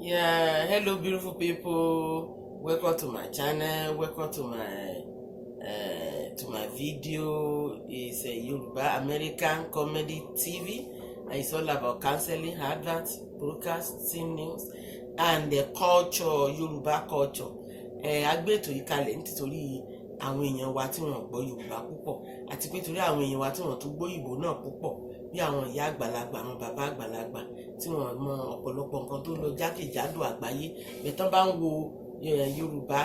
Yeah, hello beautiful people. Welcome to my channel. Welcome to my video. It's a Yoruba American comedy TV. And it's all about counseling, adverts, broadcasting news, and the culture, Yoruba culture. Agbétò yìí kalẹ̀ nítorí àwọn èèyàn wa tí wọ́n gbọ́ Yorùbá púpọ̀ àti pé torí àwọn èèyàn wa tí wọ́n tún gbọ́ Ìgbò náà púpọ̀ bí àwọn ìyá àgbàlagbà àwọn bàbá àgbàlagbà tí wọ́n mọ ọ̀pọ̀lọpọ̀ nǹkan tó lọ jákèjádò àgbáyé bẹ́tán bá ń wo Yorùbá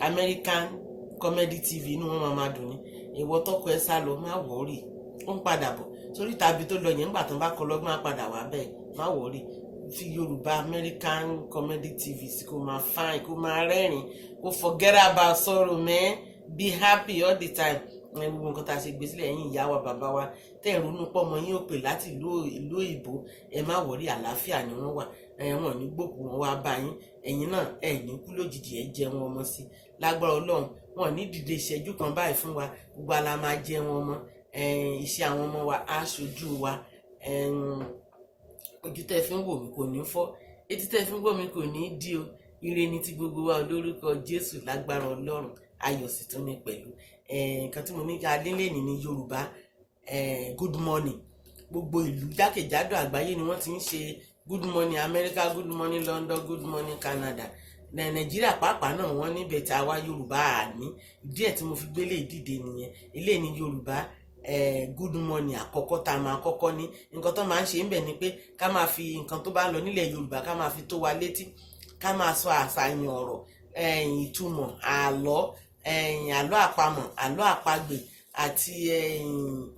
American comedy TV inú wọn máa dùn ní ìwọ tọkọ ẹ sá lọ má wọrí ó ń padà bọ̀ sórí tàbí tó lọ yẹn nígbà tó ń bá kọ lọ́gbọ́n padà wá bẹ́ẹ̀ má wọrí fi Yorùbá American comedy TV sí kó máa fine kó máa rẹ́rìn kó forget about sorrow man be happy all the time gbogbo nǹkan tá a ṣe gbé sílẹ̀ ẹ̀yin ìyá wa bàbá wa tẹ́ ẹ̀ ronú pọ́ ọmọ yín ò pè láti ìlú òyìnbó ẹ má wọrí àlàáfíà ni wọ́n wà wọn ní gbòkú wọn wá bá yín ẹ̀yin náà ẹ̀ ní kú lójijì ẹ̀ jẹ wọn ọmọ sí lágbára Ọlọ́run wọn ní dìde ìṣẹ́jú kan báyìí fún wa gbogbo ala máa jẹ wọn ọmọ iṣẹ́ àwọn ọmọ wa á ṣojú wa ojú tẹ́ fi ń wò mí kò ní fọ́ etí tẹ́ fi ń wò mí kò ní dí o ire ni ti gbogbo wa lórúkọ Jésù lágbára Ọlọ́run ayọ̀ sì tún ní pẹ̀lú nǹkan tí mo ní ká délé ní Yorùbá good morning gbogbo ìlú jákèjádò àgbáyé ni wọ́n ti ń ṣe good morning America good morning London good morning Canada Nàìjíríà pàápàá náà wọ́n níbẹ̀ tí a wá Yorùbá àní ìdí ẹ̀ tí mo fi gbélé ìdíje nìyẹn ilé ní Yorùbá good morning àkọ́kọ́ tá a máa kọ́kọ́ ní nǹkan tó máa ń ṣe ń bẹ̀ ni pé ká máa fi nǹkan tó bá lọ nílẹ̀ Yorùbá ká máa fi tó wa létí ká máa sọ àṣàyàn ọ̀rọ̀ ìtumọ̀ àlọ́ àpamọ̀ àlọ́ àpagbè àti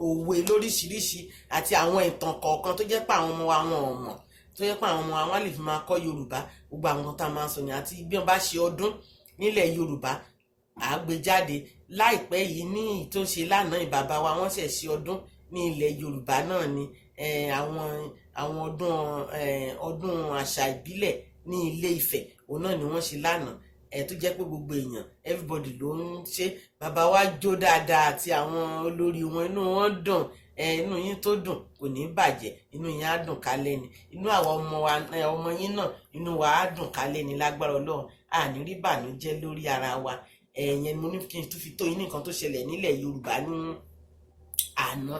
òwe lóríṣiríṣi àti àwọn ìtàn kọ̀ọ̀kan tó jẹ́ pé àwọn ọmọ wa wọn ò mọ̀ tó jẹ́ pé àwọn ọmọ wa wọn lè fi máa kọ́ Yorùbá gbogbo àwọn kan tá a máa sọ ní àti bí wọ́n bá ṣe ọdún nílẹ̀ Yorùbá àgbéjáde láìpẹ́ yìí ní tó ṣe lánàá ìbàbá wa wọ́n ṣẹ̀ ṣe ọdún ní ilẹ̀ Yorùbá náà ni àwọn ọdún àṣà ìbílẹ̀ ní Ilé Ifẹ̀ òun náà ni wọ́n ṣe lánàá tó jẹ́ pé gbogbo èèyàn everybody ló ń ṣe bàbá wa jó dáadáa àti àwọn olórí wọn inú wọn dùn inú yín tó dùn kò ní bàjẹ́ inú yín á dùn kálẹ̀ ni inú àwọn ọmọ yín náà inú wa á dùn kálẹ̀ ni lágbára Ọlọ́run àní rí bànújẹ́ lórí ara wa ẹ̀yẹn mo ní kí n tún fi tó yín nǹkan tó ṣẹlẹ̀ nílẹ̀ Yorùbá ní àná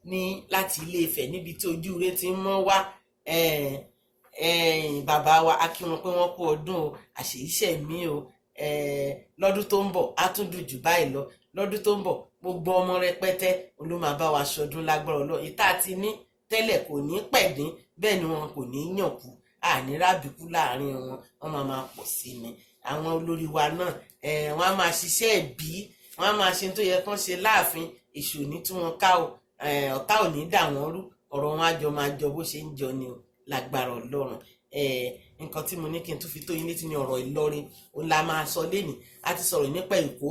ní láti Ilé Ifẹ̀ níbi tí ojú rẹ ti ń mọ́ wá bàbá wa a kí wọn pé wọ́n kú ọdún o àṣeyíṣẹ́ mi o lọ́dún tó ń bọ̀ á tún dùn jù báyìí lọ lọ́dún tó ń bọ̀ gbogbo ọmọ rẹpẹtẹ ló máa bá wa ṣọdún lágbára Ọlọ́run ìta ti ní tẹ́lẹ̀ kò ní pẹ̀dín bẹ́ẹ̀ ni wọn kò ní yàn kú àní rábìkú láàrin wọn máa pọ̀ sí ni àwọn olórí wa náà wọn á máa ṣiṣẹ́ ẹ̀bí wọn á máa ṣe tó yẹ kán ṣe láàfin èṣù ní tí wọn ká o ọ̀tá ò ní dà wọ́n rú ọ̀rọ̀ wọn á jọ máa jọ bó ṣe ń jọ ni o lágbára Ọlọ́run nǹkan tí mo ní kí n tún fi tó yín létí ní ọ̀rọ̀ Ìlọrin òun la máa sọ lénìí a ti sọ̀rọ̀ nípa Èkó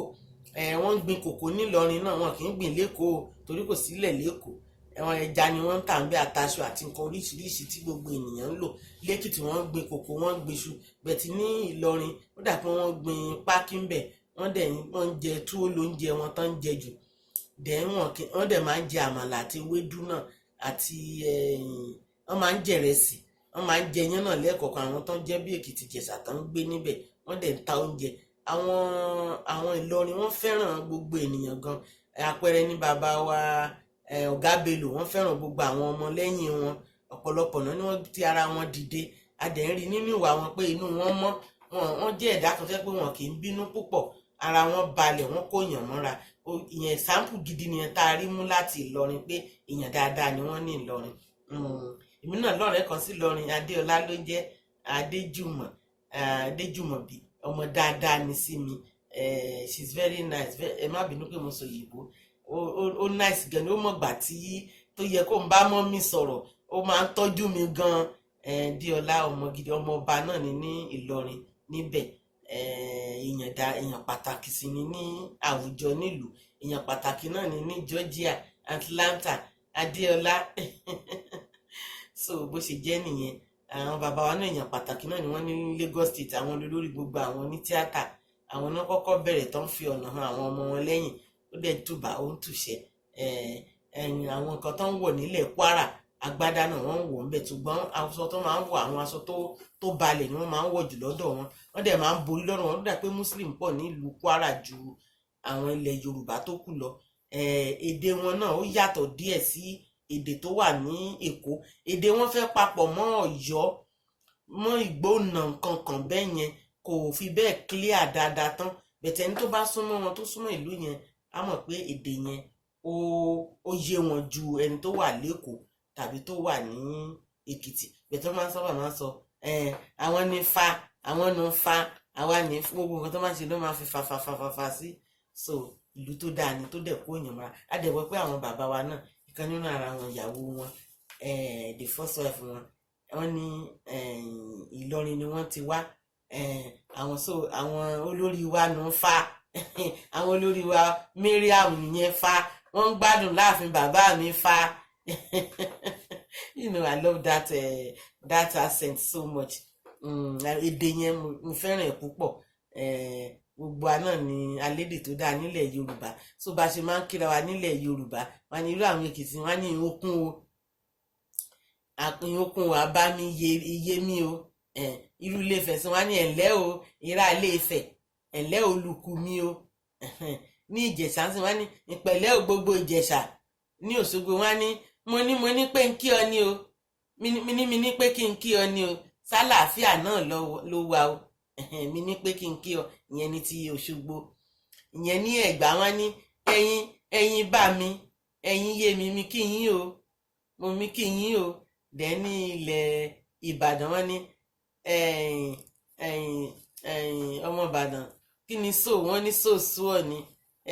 wọ́n ń gbin kòkó nílọrin náà wọn kì í gbìn lẹ́kọ̀ọ́ torí kò sílẹ̀ lẹ́kọ̀ọ́ ẹ̀wọ̀n ẹja ni wọ́n ń tà ń bẹ́ àtàṣọ àti nǹkan oríṣiríṣi tí gbogbo ènìyàn ń lò lẹ́kìtì wọ́n ń gbin kòkó wọ́n ń gbin iṣu bẹ̀tì ní Ìlọrin ó dà pé wọ́n gbin pákí ń bẹ̀ wọ́n ń jẹ túwó lóúnjẹ wọn tán ń jẹ jù wọ́n dẹ̀ máa ń jẹ àmàlà àti ewédú náà àti wọ́n máa ń jẹ ìrẹsì wọ́n máa ń jẹ yẹn náà lẹ́ẹ̀kọ̀ọ̀kan àwọn tó ń jẹ́ bí Èkìtì Ìjẹ̀ṣà tó ń gbé níbẹ̀ wọ́n dẹ̀ ń ta oúnjẹ àwọn Ìlọrin wọ́n fẹ́ràn gbogbo ènìyàn gan àpẹẹrẹ ní bàbá wa Ọ̀gá Bello wọ́n fẹ́ràn gbogbo àwọn ọmọ lẹ́yìn wọn ọ̀pọ̀lọpọ̀ náà ni wọ́n ti ara wọn dìde adẹ̀rí nínú ìwà wọn pé inú wọn mọ́ wọ́n jẹ́ ẹ̀dá kan tẹ́ pé wọn kì í bínú púpọ̀ ara wọn balẹ̀ wọn kò yàn mọ́ra ìyẹn sáǹpù gidi nìyẹn tá a rí mú láti Ìlọrin pé èèyàn dáadáa ni wọ́n ní Ìlọrin èmi náà lọ́rẹ̀ẹ́ kan sí Ìlọrin Adéọlá ló jẹ́ Adéjùmọ̀bí ọmọ dáadáa ni sí mi she's very nice ẹ má bínú pé mo sọ Òyìnbó ó nice gan ni ó mọ̀gbà tí tó yẹ kó n bá mọ́ mi sọ̀rọ̀ ó máa ń tọ́jú mi gan Adéọlá ọmọ gidi ọmọ ọba náà ni ní Ìlọrin níbẹ̀ èèyàn pàtàkì sí ni ní àwùjọ nílùú èèyàn pàtàkì náà ni ní Georgia Atlanta Adéọlá so bó ṣe jẹ́ nìyẹn àwọn bàbá wa náà èèyàn pàtàkì náà ni wọ́n ní Lagos State àwọn olórí gbogbo àwọn ní tíátà àwọn náà kọ́kọ́ bẹ̀rẹ̀ tán fi ọ̀nà hàn àwọn ọmọ wọn lẹ́yìn ó dẹ̀ túbà ó ń túṣẹ́ àwọn nǹkan tó ń wọ̀ nílẹ̀ Kwara agbádá náà wọ́n ń wọ̀ ń bẹ̀, ṣùgbọ́n aṣọ tó máa ń wọ̀ àwọn aṣọ tó balẹ̀ ni wọ́n máa ń wọ̀ jù lọ́dọ̀ wọn. Wọ́n dẹ̀ máa ń borí lọ́rùn wọn. Ó dà pé muslim pọ̀ nílùú Kwara ju àwọn ilẹ̀ Yorùbá tó kù lọ. Èdè wọn náà ó yàtọ̀ díẹ̀ sí èdè tó wà ní Èkó. Èdè wọn fẹ́ papọ̀ mọ́ Ọ̀yọ́ mọ́ Ìgbónà kankan bẹ́ẹ̀ yẹn, kò fi bẹ́ẹ̀ clear dáadáa tán. Bẹ̀tẹ̀ ní tó bá súnmọ́ wọn, tó súnmọ́ ìlú yẹn, á mọ̀ pé èdè yẹn ó yé wọn ju ẹni tó wà lÉkòó tàbí tó wà ní Èkìtì. Bẹ̀tẹ̀ wọ́n máa ń sọ àwọn ní fa, àwọn ní fa, àwa ní gbogbo nǹkan tó máa ń ṣe ló máa fi fa sí. So ìlú tó dáa ni, tó dẹ̀ kó èèyàn mọ́ra. Á dẹ̀ wọ́ pé àwọn bàbá wa náà, ìkan nínú ara wọn ìyàwó wọn, the first wife wọn, wọ́n ní Ìlọrin ni wọ́n ti wá. Àwọn olórí wa nù fa àwọn olórí wa Mariam nìyẹn fa, wọ́n ń gbádùn láàfin bàbá mi fa. You know, I love that accent so much. Èdè yẹn mo fẹ́ràn ẹ̀ púpọ̀. Gbogbo àná ni alédè tó dáa nílẹ̀ Yorùbá. So bá ṣe máa ń kíra wa nílẹ̀ Yorùbá, wọ́n ní irú àwọn Èkìtì, wọ́n ní ìhókùn o, ìhókùn o, àbá mi iye mi o. Irú Ilé-Ifẹ̀ sí wọ́n ní ẹ̀lẹ́ o, ìrà Ilé-Ifẹ̀, ẹ̀lẹ́ olùkù mi o. Ní Ìjẹ̀ṣà sí wọ́n ní ìpẹ̀lẹ́ o gbogbo Ìjẹ̀ṣà. Ní Òṣogbo wọ́n ní mo ní pé ń kí ọ ní o, mi ní pé kí n kí ọ ní o, sálàáfíà náà ló wà o. Mi ní pé kí n kí ọ, ìyẹn ní ti Òṣogbo. Ìyẹn ní Ẹ̀gbá wọ́n ní ẹ̀yin bá mi, ẹ̀yin yé mi kí yín o, mo mi kí yín o. Dẹ̀ ní ilẹ̀ Ìbàdàn wọ́n ní ọmọ Ìbàdàn kí ni wọ́n ní sú ọ ní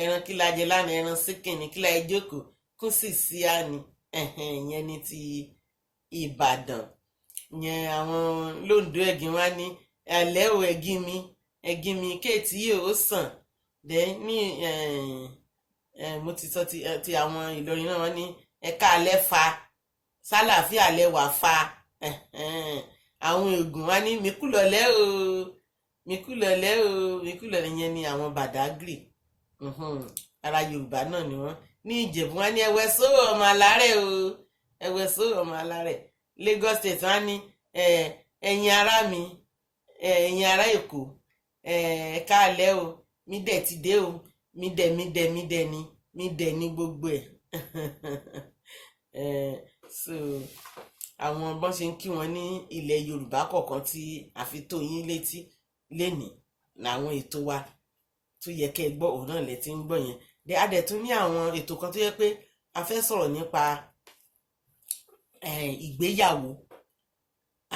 ẹran kí la jẹ lánàá, ẹran síkìn ní kí la jókòó kún sì sí àní. Ìyẹn ní ti Ìbàdàn. Ìyẹn àwọn lóńdó Ẹ̀gìn wá ní ẹ̀lẹ́ o ẹ̀gìn mi kéètì yìí ó sàn. Dẹ̀ ní mo ti sọ ti àwọn Ìlọrin náà wọ́n ní ẹ̀ka alẹ́ fa, sálàáfíà lẹ́wà fa. Àwọn Ògùn wá ní mikúlọ̀lẹ́ o, ìyẹn ni àwọn Badagry. Ara Yorùbá náà ni wọ́n. Ní Ìjẹ̀bú wọ́n ní ẹwẹ́ só ọmọ alárẹ̀ o, ẹwẹ́ só ọmọ alárẹ̀. Lagos State wọ́n ní ẹ̀yin ará mi, ẹ̀yin ará Èkó, ẹ̀ka alẹ́ o, mi dẹ̀ ti dé o, mi dẹ̀ ní gbogbo ẹ̀. So àwọn bọ́n ṣe ń kí wọn ní ilẹ̀ Yorùbá kọ̀ọ̀kan tí a fi tó yín létí lénìí làwọn ètò wa tó yẹ kẹ́ ẹ gbọ́, òun náà lẹ ti ń gbọ́ yẹn. A dẹ̀ tún ní àwọn ètò kan tó yẹ pé a fẹ́ sọ̀rọ̀ nípa ìgbéyàwó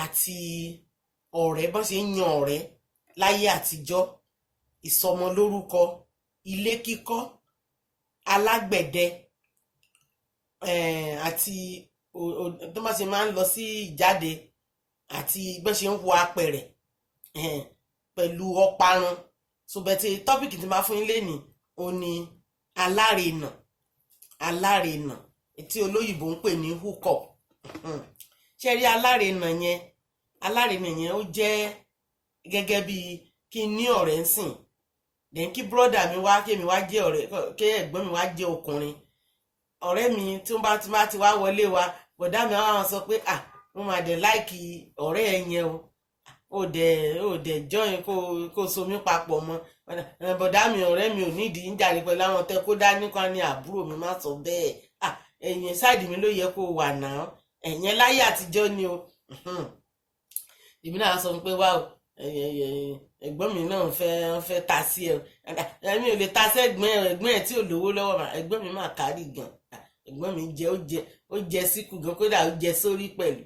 àti ọ̀rẹ́, bọ́n ṣe ń yan ọ̀rẹ́ láyé àtijọ́, ìsọmọlórúkọ, ilé kíkọ́, alágbẹ̀dẹ, àti tó bá ṣe máa ń lọ sí ìjáde, àti bọ́n ṣe ń wo apẹ̀rẹ̀ pẹ̀lú ọparun. So bẹ́ẹ̀ tọ́pìkì tí máa fún yín lénìí òun ni alárinà tí olóyìnbó ń pè ní hookup. Ṣé rí alárinà yẹn ó jẹ́ gẹ́gẹ́ bí kí n ní ọ̀rẹ́ ń sìn, then kí brọ́dà mi wá, kí èmi wá jẹ́ ọ̀rẹ́, kí ẹ̀gbọ́n mi wá jẹ́ ọkùnrin. Ọ̀rẹ́ mi tí wọ́n bá ti wá wọlé wa, bọ̀dá mi àwọn sọ pé mo máa dẹ̀ láìkì ọ̀rẹ́ ẹ yẹn o, ó dẹ̀ join kó so mí papọ̀ mọ́. Bọ̀dá mi ọ̀rẹ́ mi ò nídìí ń jàre pẹ̀lú àwọn tẹ kó dání kan ní àbúrò mi, má sọ bẹ́ẹ̀. Ẹ̀yìn sáìdì mi ló yẹ kó wà náà, ẹ̀yẹn láyé àtijọ́ ni o. Èmi náà sọ pé wá o, ẹ̀gbọ́n mi náà fẹ́ ta sí ẹ, èmi ò lè ta sí ẹ̀gbọ́n ẹ̀ tí ò lówó lọ́wọ́. Ẹ̀gbọ́n mi máa kárí gan, ẹ̀gbọ́n mi ó jẹ síkù gan, kódà ó jẹ sórí pẹ̀lú.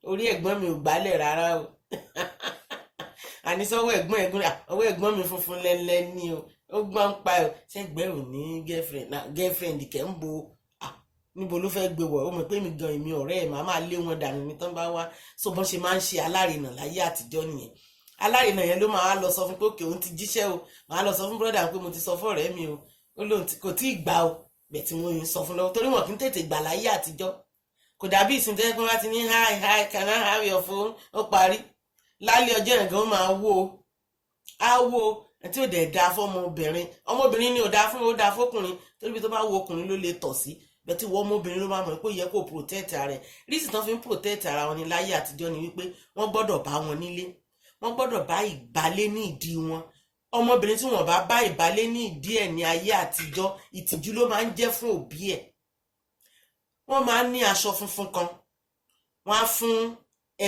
Orí ẹ̀gbọ́n mi ò gbálẹ̀ rárá o. Àní sọ́wọ́ ọwọ́ ẹ̀gbọ́n mi funfun lẹ́lẹ́ ní o, ó gbọ́n ń pa ẹ̀. Ṣẹ́gbẹ́ ò ní girlfriend kẹ́ ń bo níbo ló fẹ́ gbé wọ̀? Ó mọ̀ pé mi gan èmi ọ̀rẹ́ ẹ̀ máa lé wọn dànù ní tán bá wá. So bọ́n ṣe máa ń ṣe alárinà láyé àtijọ́ nìyẹn. Alárinà yẹn ló máa wá lọ sọ fún pé òkè òun ti jíṣẹ́ o, máa lọ sọ fún brọ́dà pé mo ti sọ fún ọ̀rẹ́ mi o, ó lóun kò tí ì gbà o, bẹ̀ tí mo yìn sọ fún lọ́wọ́ torí wọn kì í tètè gbà láyé àtijọ́. Kò dàbí ìsìn tẹ́lẹ̀ pé wọ́n ti ní hi can I have your phone, ó parí. Lálẹ́ ọjọ́ yẹn gan máa wó tí ò dẹ̀ da fún ọmọbìnrin ni ò da fún, ó da fókùnrin torí bí tó bá wo ọkùnrin ló lè tọ̀ sí. bẹ́ẹ̀ tí wọ́n ọmọbìnrin ló máa mọ̀ pé ó yẹ kó protect ara rẹ̀. Reason tán fi ń protect ara wọn ní láyé àtijọ́ ni wípé wọ́n gbọ́dọ̀ bá wọn nílé, wọ́n gbọ́dọ̀ bá ìgbálé ní ìdí wọn. Ọmọbìnrin tí wọ́n bá ìgbálé ní ìdí ẹ̀ ní ayé àtijọ́, ìtìjú ló máa ń jẹ́ fún òbí ẹ̀. Wọ́n máa ń ní aṣọ funfun kan, wọ́n á fún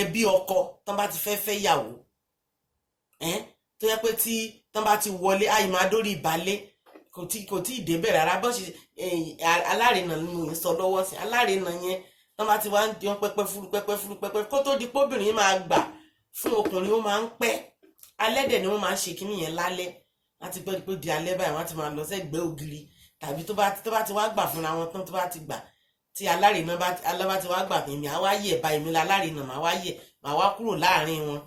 ẹbí ọkọ tán bá ti fẹ́ yàwó, tó yẹ pé tí tán bá ti wọlé àyè máa dórí ìbálé, kò tí ì débẹ̀ rárá. bọ́n ṣe Alarena ni mo ń sọ lọ́wọ́ sí. Alarena yẹn tán bá ti wá ń di wọn pẹ́pẹ́ kó tó di póbìnrin máa gbà fún ọkùnrin, ó máa ń pẹ́. Alẹ́ dẹ̀ ni wọ́n máa ń ṣe kíní yẹn lálẹ́, láti pẹ́ pé di alẹ́ báyìí wọ́n ti máa lọ sẹ́gbẹ́ ògiri, tàbí tó bá ti wá gbà fúnra wọn tán, tó bá ti gbà tí Alarena bá ti wá gbà èmi àwa yẹ̀ bá èmi Alarena màá wá yẹ̀, màá wá kúrò láàrin wọn,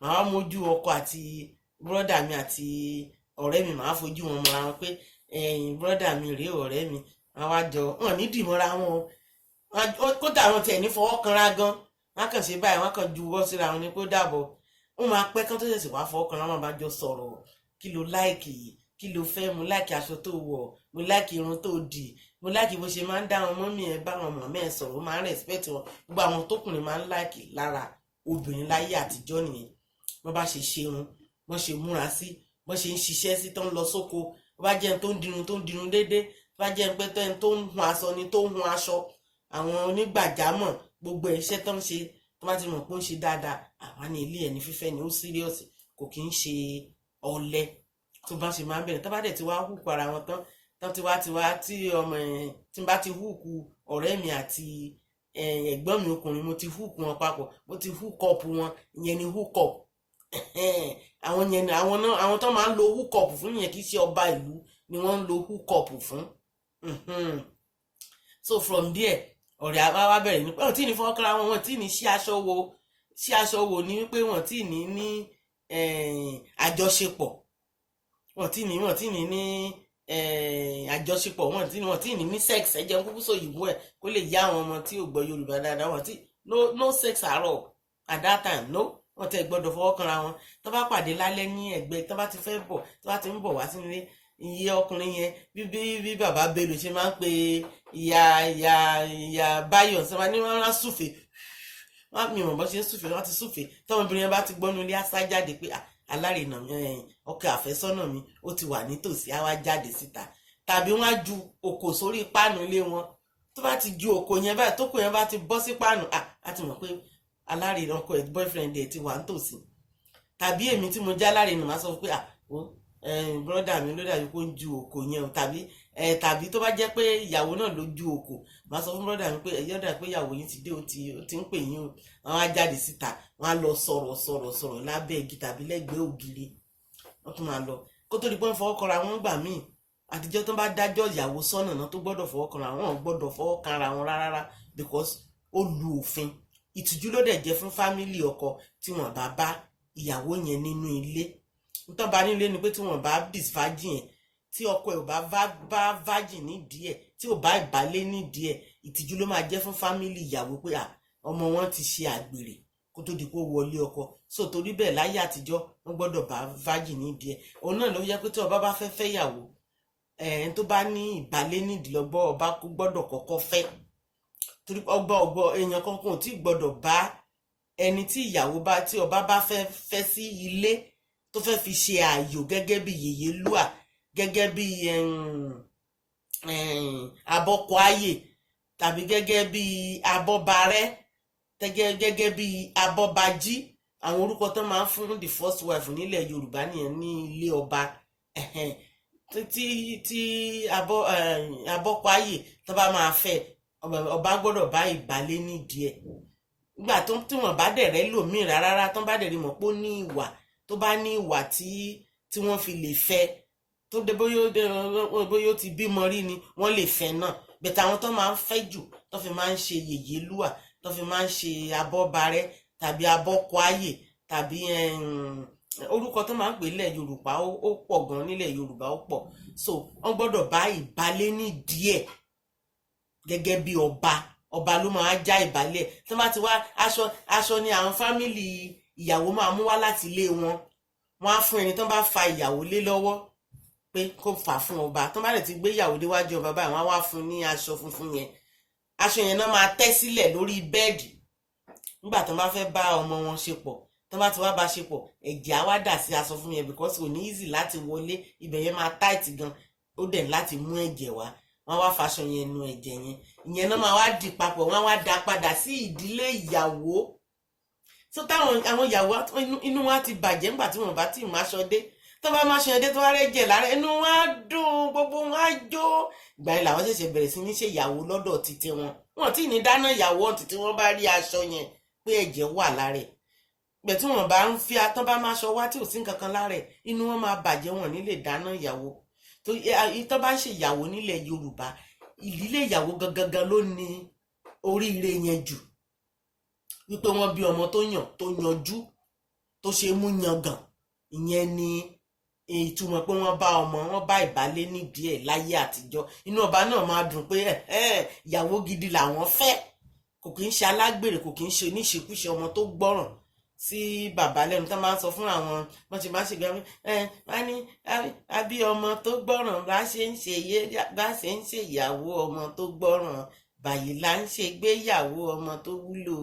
màá wá mójú ọkọ àti bírọ́dà mi àti ọ̀rẹ́ mi, màá fojú wọn mọ́ra wọn pé bírọ́dà mi rèé ọ̀rẹ́ mi, màá wá jọ wọn ní dìmọ́ra wọn kódà wọn tiẹ̀ ní fọwọ́ kanra gan, wọn kàn ṣe báyìí, wọn kàn juwọ́ síra wọn ní kó dàbọ̀. Wọ́n máa pẹ́ kán tó ṣẹ̀ṣẹ̀ wá fọwọ́ kanra, wọn bá jọ sọ̀rọ̀, kí ló láìkì, kí ló fẹ́, mo láìkì aṣọ tó wọ̀, mo láìkì irun tó dì, mo láìkì bó ṣe máa ń dá wọn mọ́mí ẹ bá wọn mọ̀mọ́ ẹ sọ̀rọ̀, ó máa ń respect wọn. Gbogbo àwọn tókùnrin máa ń láìkì lára obìnrin láyé àtijọ́ nìyẹn. Wọ́n bá ṣe ṣerun, wọ́n ṣe múra sí, wọ́n ṣe ń ṣiṣẹ́ sí, tó ń lọ sóko, wọ́n bá jẹ́ ẹni tó ń dirun déédéé, wọ́n bá jẹ́ ẹni tó ń hun aṣọ ni tó ń hun aṣọ, àwọn onígbàjámọ̀, gbogbo iṣẹ́ tó ń ṣe, tó bá ti mọ̀ pé ó ń ṣe dáadáa, àwa ní ilé ẹni fífẹ́ ni ó serious, kò kí ń ṣe ọ̀lẹ. Tó bá ṣe máa ń bẹ̀rẹ̀, tó bá dẹ̀ ti wá hùkù ara wọn tán tí ọmọ tí n bá ti hùkù ọ̀rẹ́ mi àti ẹ̀gbọ́n mi ọkùnrin, mo ti hùkù wọn papọ̀, mo ti hook up wọn, ìyẹn ni hook up. Àwọn yẹn àwọn tó máa ń lo hook up fún yẹn, kì í ṣe ọba ìlú ni wọ́n ń lo hook up fún. So from there ọ̀rẹ́ àwa wá bẹ̀rẹ̀ ní pé wọ́n tí ní fọ́kànra wọn, wọ́n tí ní sí aṣọ wo ní wípé wọ́n tí ní àjọṣepọ̀, wọ́n tí ní àjọṣepọ̀, wọ́n tí ní sex. Ẹ jẹun kúkú sóyìnbó ẹ̀ kó lè yá àwọn ọmọ tí ò gbọ́ Yorùbá dáadáa. Wọ́n tí no sex at all at that time, no. Wọ́n tẹ́ gbọ́dọ̀ fọwọ́ kanra wọn. Tó bá pàdé lálẹ́ ní ẹ̀gbẹ́, tó bá ti fẹ́ bọ̀, tó bá ti ń bọ̀ wá sí nílé, iye ọkùnrin yẹn bí bàbá Bello ṣe máa ń pe ìyá Báyọ̀ sọ ma ní wọ́n á súfè, wọ́n mi mọ̀ bọ́ ṣe ń súfè, wọ́n ti súfè. Tọ́mọbìnrin yẹn bá ti gbọ́nu ilé á sá jáde pé Alarena ọkọ àfẹ́sọ́nà mi ó ti wà nítòsí, á wá jáde síta. Tàbí wọ́n á ju òkò sórí páànù ilé wọn. Tó bá ti ju òkò yẹn báyìí, tókò yẹn bá ti bọ́ sí páànù, á ti mọ̀ pé Alarena ọkọ ẹ̀ boyfriend ẹ̀ ti wà nítòsí. Tàbí èmi tí mo já Alarena máa sọ pé brọ́dà mi ló dàbí kó ń ju òkò yẹn o. Tàbí tó bá jẹ́ pé ìyàwó náà ló ju òkò, máa sọ fún brọ́dà mi pé ẹ̀yọ́dà pé ìyàwó yín ti dé, ó ti ń pè yín o. Àwọn á jáde síta, wọ́n á lọ sọ̀rọ̀ lábẹ́ igi tàbí lẹ́gbẹ̀ẹ́ ògiri. Wọ́n tún máa lọ kó tó di pé ń fọwọ́ kanra wọn gbà míì. Àtijọ́ tó bá dájọ́ ìyàwó sọ́nà náà tó gbọ́dọ̀ fọwọ́ kanra wọn, gbọ́dọ̀ fọwọ́ kanra wọn rárá, because ó lu òfin. Ìtìjú ló dẹ̀ jẹ́ fún fámílì ọkọ tí wọ́n bá ìyàwó yẹn nínú ilé. Nítorí bá nílé ni pé tí wọ́n bá disvirgin ẹ̀, tí ọkọ ẹ̀ ò bá virgin nídìí ẹ̀, tí ò bá ìbálé nídìí ẹ̀, ìtìjú ló máa jẹ́ fún fámílì ìyàwó pé ọmọ wọn ti ṣe àgbèrè kó tó di kó wọlé ọkọ. So torí bẹ́ẹ̀ láyé àtijọ́ wọ́n gbọ́dọ̀ bá virgin nídìí ẹ̀. Òun náà ló yẹ pé tí ọba bá fẹ́ yàwó, ẹni tó bá ní ìbálé nídìí lọ́gbọ́ ọba gbọ́dọ̀ kọ́kọ́ fẹ́. Torí ọgbọ́ èèyàn kankan ò tí gbọ́dọ̀ bá ẹni tí ọba bá fẹ́ sí ilé tó fẹ́ fi ṣe ààyò gẹ́gẹ́ bí yèyé lúà, gẹ́gẹ́ bí abọ́kọ ayè, tàbí gẹ́gẹ́ bí abọ́barẹ́, gẹ́gẹ́ bí abọ́bají. Àwọn orúkọ tó máa ń fún the first wife nílẹ̀ Yorùbá nìyẹn ní ilé ọba. Tí abọ́kọ ayè tó bá máa fẹ́, ọba gbọ́dọ̀ bá ìbálé nídìí ẹ̀. Nígbà tí wọ́n bá dẹ̀rẹ́ lòmíì rárá, tó bá dẹ̀rẹ́ mọ̀ pé ó ní ìwà, tó bá ní ìwà tí wọ́n fi lè fẹ́, tó dé bóyá ó ti bímọ rí ni wọ́n lè fẹ́ náà. Bẹ̀tẹ̀ àwọn tó máa ń fẹ́ jù, tó fi máa ń ṣe yèyé lúà, tó fi máa ń ṣe abọ́barẹ́ tàbí abọ́kọ ayè, tàbí orúkọ tó máa ń pè nílẹ̀ Yorùbá ó pọ̀ gan, nílẹ̀ Yorùbá ó pọ̀. So wọ́n gbọ́dọ̀ bá ìbálé nídìí ẹ̀ gẹ́gẹ́ bí ọba ló máa já ìbálẹ̀. Tó bá ti wá aṣọ ni àwọn fámìlì ìyàwó máa mú wá láti ilé wọn, wọ́n á fún ẹni tó bá fa ìyàwó lé lọ́wọ́, pé kó fà fún ọba. Tó bá lè ti gbé ìyàwó déwájú ọba báyìí wọ́n á wá fún ní aṣọ funfun yẹn. Aṣọ yẹn náà máa tẹ́ sílẹ̀ lórí bẹ́ẹ̀dì nígbà tó bá fẹ́ bá ọmọ wọn ṣe pọ̀. Tó bá ti wá bá ṣe pọ̀, ẹ̀jẹ̀ á wá dà sí aṣọ fún yẹn because kò ní easy láti wọlé, ibẹ̀ yẹn máa tight gan, ó dẹ̀ láti mú ẹ̀jẹ̀ wá. Wọ́n wá faṣọ yẹn nu ẹ̀jẹ̀ yẹn, ìyẹn náà máa wá dì papọ̀, wọ́n wá dá padà sí ìdílé ìyàwó. So táwọn àwọn ìyàwó inú wa ti bàjẹ́ nígbà tí wọ́n bá ti máṣọ dé. Tó bá máṣọ yẹn dé tó wá rẹ́jẹ̀ lára, inú wa dùn, gbogbo wọn á jó. Ìgbà yẹn làwọn ṣẹ̀ṣẹ̀ bẹ̀rẹ̀ sí ní ṣe ìyàwó lọ́dọ̀ títí wọn. Wọn tí ní dáná ìyàwó ọ̀tí tí wọ́n bá rí aṣọ yẹn pé ẹ̀jẹ̀ wà lára ẹ̀. Bẹ̀ tí wọ́n bá ń fi atán bá máṣọ wá tí ò sí nǹkan kan lára ẹ̀, inú wọn máa bàjẹ́, wọn ní lè dáná ìyàwó. Tó bá ń ṣe ìyàwó nílẹ̀ Yorùbá, ìdílé ìyàwó gangan ló ní oríire yẹn jù. Wípé wọ́n bí ọmọ tó yàn, tó yanjú, tó ṣe mú yangàn. Ìyẹn ni ìtumọ̀ pé wọ́n bá ọmọ, wọ́n bá ìbálé nídìí ẹ̀ láyé àtijọ́. Inú ọba náà máa dùn pé ìyàwó gidi làwọn fẹ́. Kò kí ń ṣe alágbèrè, kò kí ń ṣe oníṣekúṣe, ọmọ tó gbọ́ràn sí bàbá lẹ́nu. Tó máa ń sọ fún àwọn wọ́n ti máa ń ṣe gbà wọ́n ní àbí ọmọ tó gbọ́ràn bá ṣe ń ṣe ìyàwó ọmọ tó gbọ́ràn, báyìí là ń ṣe gbéyàwó ọmọ tó wúlò,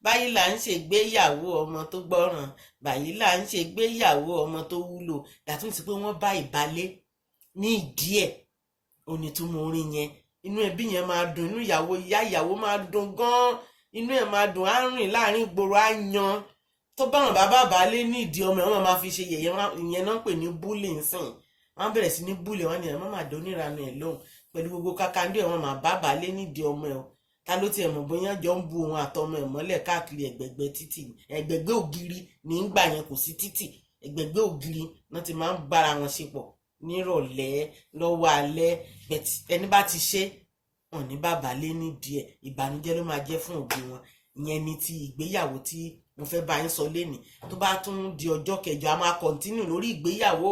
báyìí là ń ṣe gbéyàwó ọmọ tó gbọ́ràn, báyìí là ń ṣe gbéyàwó ọmọ tó wúlò. Dàtún sí pé wọ́n bá ìbálé ní ìdí ẹ̀, onítúmọ̀ orin yẹn. Inú ẹbí yẹn máa dùn, inú ìyàwó ìyá ìyàwó máa dùn gan, inú ẹ̀ máa dùn, á rìn láàrin ìgboro, á yan. Tó bá wọn bàbá bàálé ní ìdí ọmọ ẹ̀, wọ́n máa fi ṣe yẹ̀yẹ́, ìyẹn náà ń pè ní búlì nsìn. Wọ́n bẹ̀rẹ̀ sí ní búlì, wọ́n ní ẹ̀ má máa dóníranú ẹ̀ lóhùn pẹ̀lú gbogbo kákàndé ẹ̀, wọ́n máa bá bàálé nídìí ọmọ ẹ̀. Ta ló tiẹ̀ mọ̀ bóyá jọ ń bu òun àtọmọ ẹ̀ mọ́lẹ̀ káàkiri ẹ̀gbẹ̀gbẹ̀ títì, ẹ̀gbẹ̀gbẹ̀ ògiri nígbà yẹn kò sí títì, ẹ̀gbẹ̀gbẹ̀ ògiri náà ti máa ń bára wọn ṣe pọ̀ nírọ̀lẹ́ lọ́wọ́ alẹ́. Bẹ̀tì ẹni bá ti ṣe wọn ní bàbá lé nídìí ẹ̀, ìbànújẹ́ ló máa jẹ́ fún òbí wọn. Ìyẹn ni ti ìgbéyàwó tí mo fẹ́ bá yín sọ lénìí. Tó bá tún di ọjọ́ kẹjọ a máa kọ̀ntínú lórí ìgbéyàwó.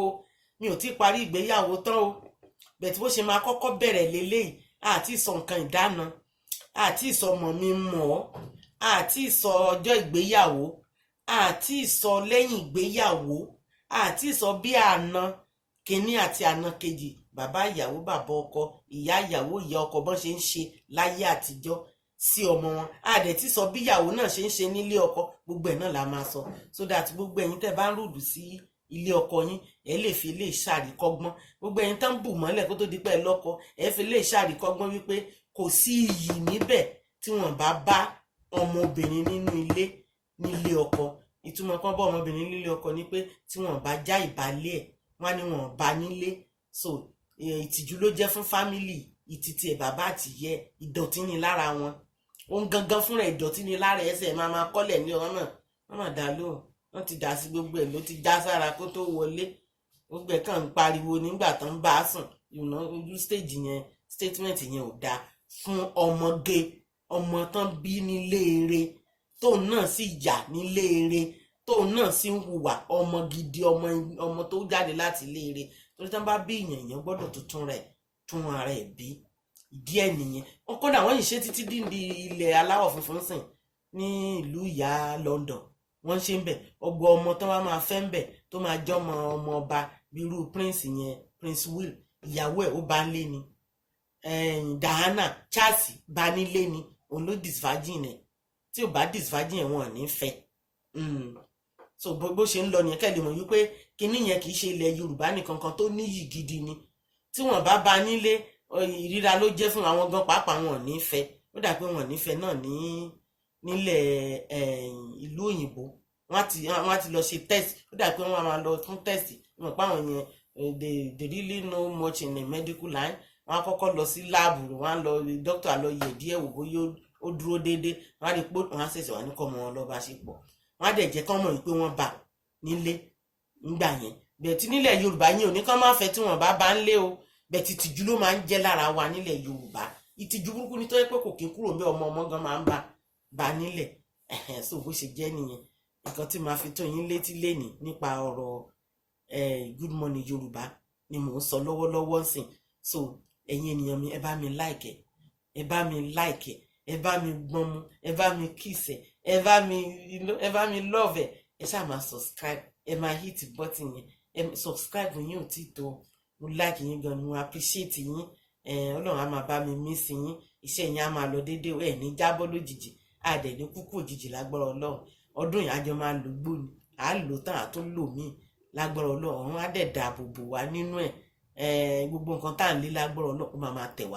Mi ò tí parí ìgbéyàwó tán o, bẹ̀tì bó ṣe máa kọ́kọ́ bẹ̀rẹ̀ lélẹ́yìí. Àti ìsọ nǹkan ìdáná, àti ìsọ ọmọ mi mọ̀ ọ́, àti ìsọ ọjọ́ ìgbéyàwó, àti ìsọ lẹ́yìn ìgbéyàwó, àti ìsọ bí àna kìíní àti àna kejì, bàbá ìyàwó bàbá ọkọ, ìyá ìyàwó ìyá ọkọ bọ́n ṣe ń ṣe láyé àtijọ́ sí ọmọ wọn. Àdẹ̀ tí sọ bí ìyàwó náà ṣe ń ṣe nílé ọkọ, gbogbo ẹ̀ náà la máa sọ, so that gbogbo ẹ̀yin tẹ́ bá ń rùdù sí ilé ọkọ yín ẹ lè fi lè ṣàríkọ́gbọ́n. Gbogbo ẹ̀yin tán bù mọ́lẹ̀ kó tó di pé ẹ lọ́kọ, ẹ fi lè ṣàríkọ́gbọ́n wípé kò sí iyì níbẹ̀ tí wọ́n bá bá ọmọbìnrin nínú ilé nílé ọkọ. Ìtumọ̀ kan bá ọmọbìnrin nílé ọkọ ni pé tí wọ́n bá já ìbálé ẹ̀, wọ́n á ní wọ́n bá nílé. So ìtìjú ló jẹ́ fún fámìlì, ìtìtì ẹ̀ bàbá àtìyẹ, ìdọ̀tí ni lára wọn. Òun gangan fúnra ìdọ̀tí ni lára ẹsẹ̀ máa kọ́lẹ̀ ní ọmọ náà. Wọ́n máa dá lóhùn, wọ́n ti dà sí gbogbo ẹ̀ ló ti já sára kó tó wọlé. Gbogbo ẹ̀ kàn ń pariwo nígbà tán bá a sùn. Ojú stage yẹn, statement yẹn ò dáa fún ọmọge, ọmọ tán bí nílé eré, tóun náà sì yà nílé eré, tóun náà sì ń hùwà ọmọ gidi, ọmọ tó jáde láti ilé eré. Torí tán bá bí èèyàn gbọ́dọ̀ tún ara ẹ̀ bí. Ìdí ẹ̀ nìyẹn. Kódà wọ́n yìí ṣe títí díndí ilẹ̀ aláwọ̀ funfun sìn ní ìlú ìyá London. Wọ́n ṣe ń bẹ̀ ọgbọ ọmọ tó wá máa fẹ́ ń bẹ̀ tó máa jọmọ ọmọ ọba bírú prince yẹn, Prince Will, ìyàwó ẹ̀ ó bá ń lé ni. Diana Charles bá nílé ni, òun ló disvirgin ẹ̀. Tí ò bá disvirgin ẹ̀ wọn ò ní fẹ́. So bó ṣe ń lọ nìyẹn kẹ́lẹ́ mọ̀ wípé kinní yẹn kì í ṣe ilẹ̀ Yorùbá nìkan kan tó níyì gidi ni. Tí wọ́n bá nílé, ìríra ló jẹ́ fún àwọn gan pàápàá, wọn ò ní fẹ́. Ó dà pé wọn ò ní fẹ́ náà nílẹ̀ ìlú òyìnbó. Wọ́n á ti lọ ṣe test. Ó dà pé wọ́n máa lọ fún test. Wọ́n pa àwọn yẹn they really know much in the medical line. Wọ́n á kọ́kọ́ lọ sí láàbù, wọ́n á lọ doctor á lọ yẹ̀ díẹ̀ wò bóyá ó dúró déédéé. Wọ́n á rí pé wọ́n á ṣẹ̀ṣẹ̀ wá ní kọ́ ọmọ wọn lọ bá ṣe pọ̀. Wọ́n á dẹ̀ jẹ́ kán mọ̀ pé wọ́n bá nílé nígbà yẹn. Bẹ̀tí nílẹ̀ Yorùbá yẹn ò ní kán máa fẹ́ tí wọ́n bá ń lé o. Bẹ̀tí ìtìjú ló máa ń jẹ́ lára wa nílẹ̀ Yorùbá. Ìtìjú burúkú ni tó yẹ pé kò kí n kúrò bí ọmọ gan máa ń bá nílẹ̀. So bó ṣe jẹ́ nìyẹn. Nǹkan tí màá fi tó yín létí lénìí nípa ọ̀rọ̀ Good Morning Yorùbá ni mò ń sọ lọ́wọ́lọ́wọ́ sìn. So ẹ̀yin ènìyàn mi, ẹ bá mi like ẹ bá mi like ẹ bá mi gbọ́n mú, ẹ bá mi kiss ẹ bá mi love ẹ ṣáà máa subscribe, ẹ máa hit button yẹn. Subscribe yín ò tí tó, mo like yín gan ni mo appreciate yín. Ọlọ́run á máa bá mi mí sí yín, iṣẹ́ yín á máa lọ déédéé, ẹ̀ ní jábọ́ lójijì, àdẹ̀ ní kúkú òjijì lágbára Ọlọ́run. Ọdún yìí àjọ máa lò gbòòní, à á lò tán àtún lò míì lágbára Ọlọ́run. Ọ̀run á dẹ̀ dáàbò bò wá nínú ẹ̀. Gbogbo nǹkan tá à ń lé lágbára Ọlọ́run ó máa tẹ̀ wá